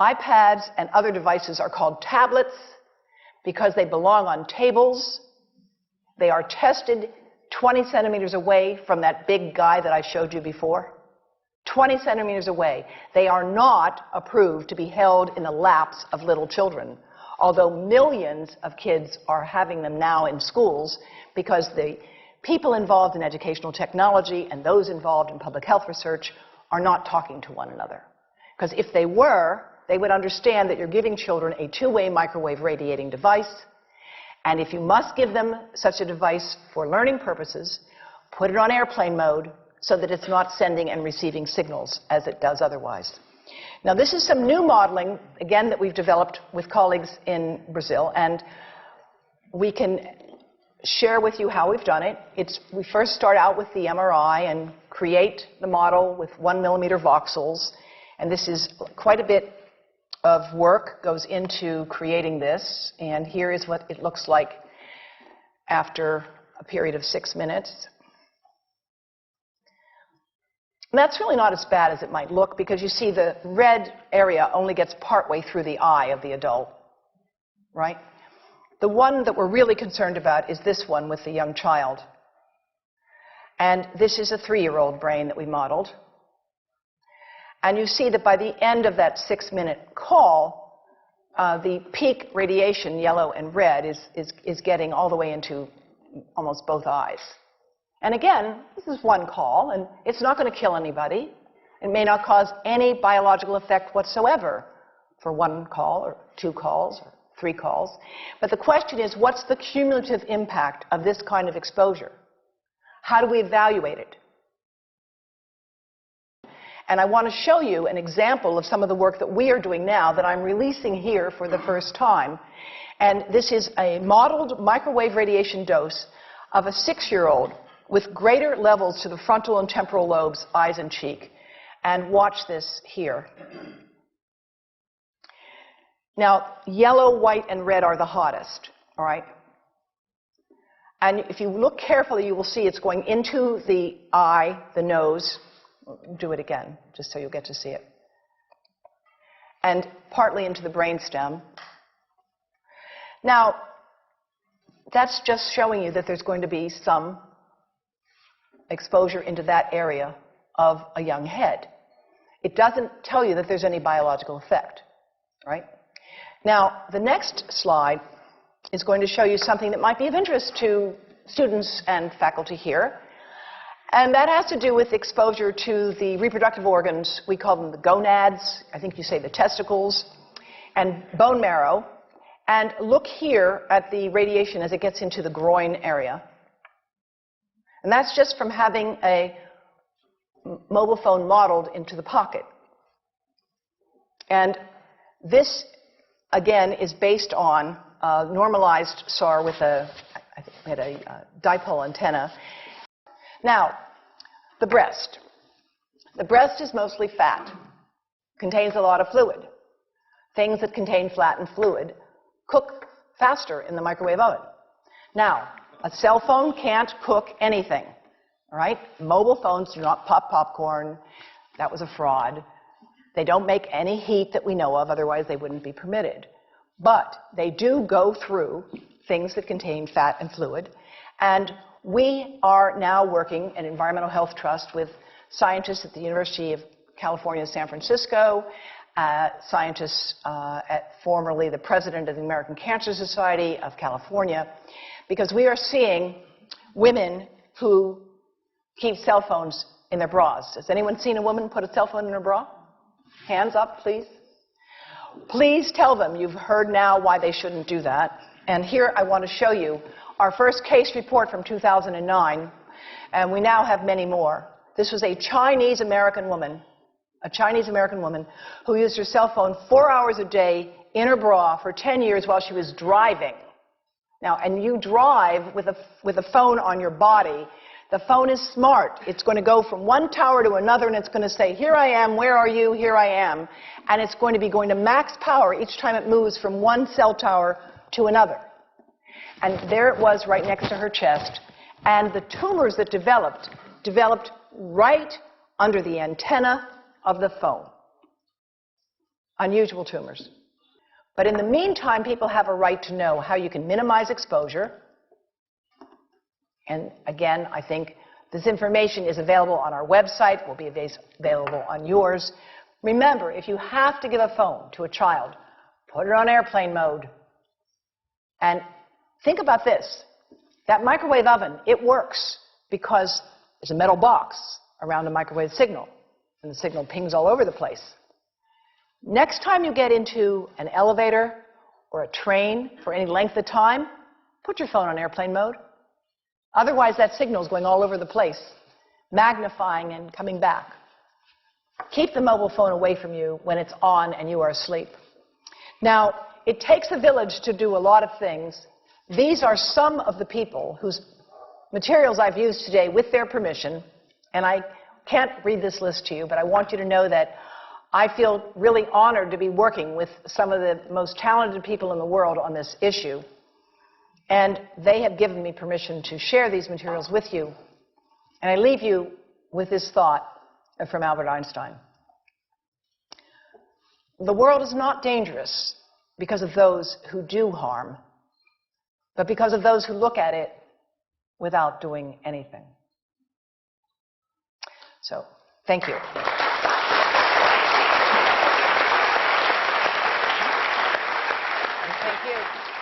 iPads and other devices are called tablets because they belong on tables. They are tested 20 centimeters away from that big guy that I showed you before. 20 centimeters away. They are not approved to be held in the laps of little children, although millions of kids are having them now in schools because the people involved in educational technology and those involved in public health research are not talking to one another. Because if they were, they would understand that you're giving children a two-way microwave radiating device, and if you must give them such a device for learning purposes, put it on airplane mode so that it's not sending and receiving signals as it does otherwise. Now, this is some new modeling, again, that we've developed with colleagues in Brazil, and we can share with you how we've done it. We first start out with the MRI and create the model with 1 millimeter voxels, and this is quite a bit of work goes into creating this, and here is what it looks like after a period of 6 minutes. And that's really not as bad as it might look because you see the red area only gets partway through the eye of the adult, right? The one that we're really concerned about is this one with the young child. And this is a 3-year-old brain that we modeled. And you see that by the end of that 6-minute call, the peak radiation, yellow and red, is getting all the way into almost both eyes. And again, this is one call, and it's not going to kill anybody. It may not cause any biological effect whatsoever for 1 call or 2 calls or 3 calls. But the question is, what's the cumulative impact of this kind of exposure? How do we evaluate it? And I want to show you an example of some of the work that we are doing now that I'm releasing here for the first time. And this is a modeled microwave radiation dose of a 6-year-old with greater levels to the frontal and temporal lobes, eyes and cheek. And watch this here. Now, yellow, white, and red are the hottest, all right? And if you look carefully, you will see it's going into the eye, the nose. Do it again, just so you'll get to see it. And partly into the brainstem. Now, that's just showing you that there's going to be some exposure into that area of a young head. It doesn't tell you that there's any biological effect, right? Now, the next slide is going to show you something that might be of interest to students and faculty here. And that has to do with exposure to the reproductive organs. We call them the gonads. I think you say the testicles, and bone marrow. And look here at the radiation as it gets into the groin area. And that's just from having a mobile phone modeled into the pocket. And this, again, is based on a normalized SAR with I think we had a dipole antenna. Now, the breast. The breast is mostly fat, contains a lot of fluid. Things that contain fat and fluid cook faster in the microwave oven. Now, a cell phone can't cook anything, all right? Mobile phones do not pop popcorn. That was a fraud. They don't make any heat that we know of, otherwise they wouldn't be permitted. But they do go through things that contain fat and fluid. And we are now working at Environmental Health Trust with scientists at the University of California, San Francisco, scientists formerly the president of the American Cancer Society of California, because we are seeing women who keep cell phones in their bras. Has anyone seen a woman put a cell phone in her bra? Hands up, please. Please tell them you've heard now why they shouldn't do that. And here I want to show you our first case report from 2009, and we now have many more. This was a Chinese-American woman who used her cell phone 4 hours a day in her bra for 10 years while she was driving. Now, and you drive with a phone on your body. The phone is smart. It's going to go from one tower to another, and it's going to say, here I am, where are you, here I am. And it's going to be going to max power each time it moves from one cell tower to another. And there it was right next to her chest. And the tumors that developed right under the antenna of the phone. unusual tumors. But in the meantime, people have a right to know how you can minimize exposure. And again, I think this information is available on our website, will be available on yours. Remember, if you have to give a phone to a child, put it on airplane mode. And think about this. That microwave oven, it works because there's a metal box around the microwave signal, and the signal pings all over the place. Next time you get into an elevator or a train for any length of time, put your phone on airplane mode. Otherwise, that signal is going all over the place, magnifying and coming back. Keep the mobile phone away from you when it's on and you are asleep. Now, it takes a village to do a lot of things. These are some of the people whose materials I've used today with their permission, and I can't read this list to you, but I want you to know that I feel really honored to be working with some of the most talented people in the world on this issue. And they have given me permission to share these materials with you. And I leave you with this thought from Albert Einstein. The world is not dangerous because of those who do harm, but because of those who look at it without doing anything. So, thank you. Thank you.